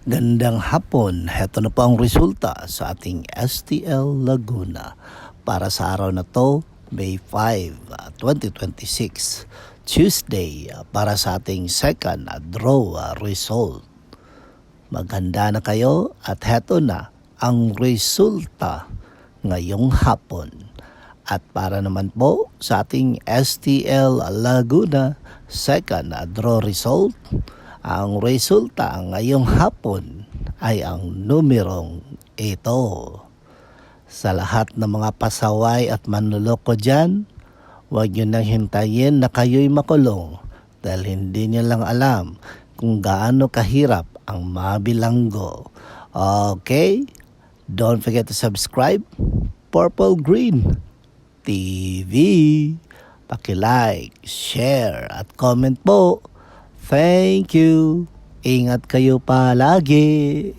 Gandang hapon, heto na po ang resulta sa ating STL Laguna para sa araw na to, May 5, 2026, Tuesday, para sa ating second draw result. Maghanda na kayo at heto na ang resulta ngayong hapon. At para naman po sa ating STL Laguna second draw result, ang resulta ngayong hapon ay ang numerong ito. Sa lahat ng mga pasaway at manluloko dyan, huwag nyo nang hintayin na kayo'y makulong dahil hindi nyo lang alam kung gaano kahirap ang mabilanggo. Okay? Don't forget to subscribe. Purple Green TV. Paki-like, share at comment po. Thank you. Ingat kayo palagi.